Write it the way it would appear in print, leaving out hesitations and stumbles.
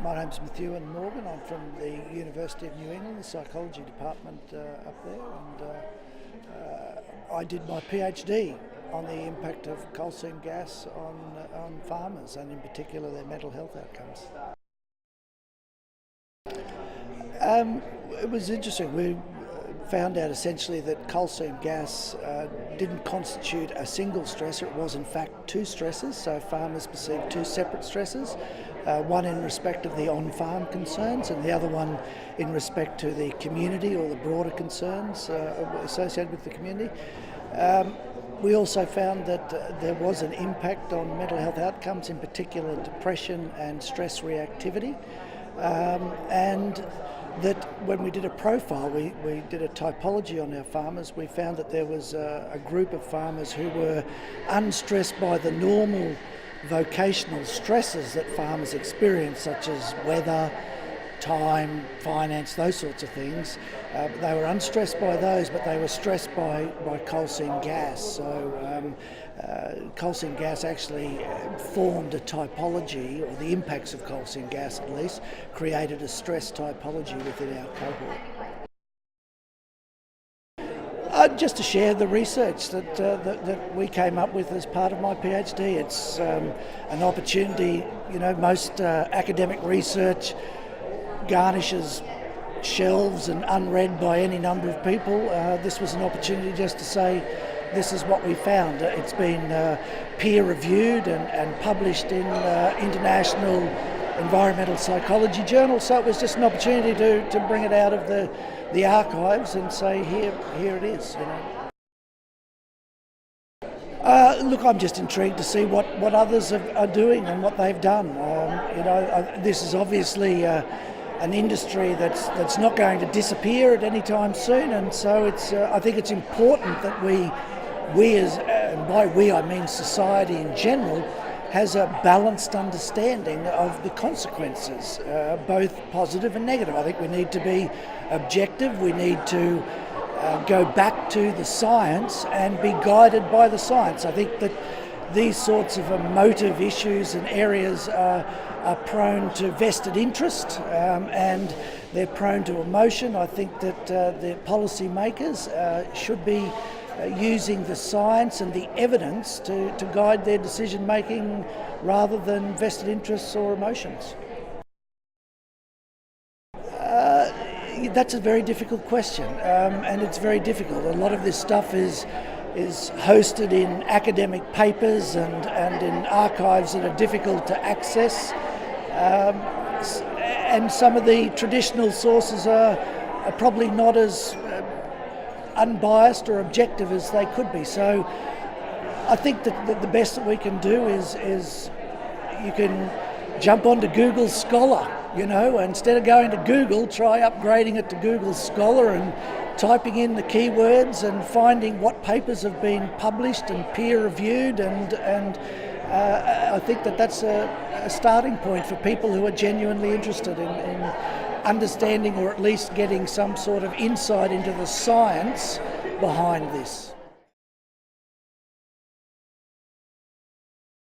My name's Methuen Morgan. I'm from the University of New England, the psychology department up there, and I did my PhD on the impact of coal seam gas on farmers, and in particular their mental health outcomes. It was interesting. We found out essentially that coal seam gas didn't constitute a single stressor. It was in fact two stressors, so farmers perceived two separate stressors, one in respect of the on-farm concerns and the other one in respect to the community or the broader concerns associated with the community. We also found that there was an impact on mental health outcomes, in particular depression and stress reactivity, and that when we did a profile, we did a typology on our farmers, we found that there was a group of farmers who were unstressed by the normal vocational stresses that farmers experience, such as weather, time, finance, those sorts of things. They were unstressed by those, but they were stressed by coal seam gas. So coal seam gas actually formed a typology, or the impacts of coal seam gas at least, created a stress typology within our cohort. Just to share the research that we came up with as part of my PhD. It's an opportunity, most academic research garnishes shelves and unread by any number of people. This was an opportunity just to say, this is what we found. It's been peer reviewed and published in international environmental psychology journals, so it was just an opportunity to bring it out of the archives and say, here it is. Look, I'm just intrigued to see what others are doing and what they've done. This is obviously an industry that's not going to disappear at any time soon, and so I think it's important that we as, and by we I mean society in general, has a balanced understanding of the consequences, both positive and negative. I think we need to be objective. We need to go back to the science and be guided by the science. I think that these sorts of emotive issues and areas are prone to vested interest, and they're prone to emotion. I think that the policy makers should be using the science and the evidence to guide their decision making rather than vested interests or emotions. That's a very difficult question, and it's very difficult. A lot of this stuff is hosted in academic papers and in archives that are difficult to access, and some of the traditional sources are probably not as unbiased or objective as they could be. So I think that the best that we can do is you can jump onto Google Scholar, instead of going to Google, try upgrading it to Google Scholar and typing in the keywords and finding what papers have been published and peer reviewed, and I think that's a starting point for people who are genuinely interested in understanding, or at least getting some sort of insight into the science behind this.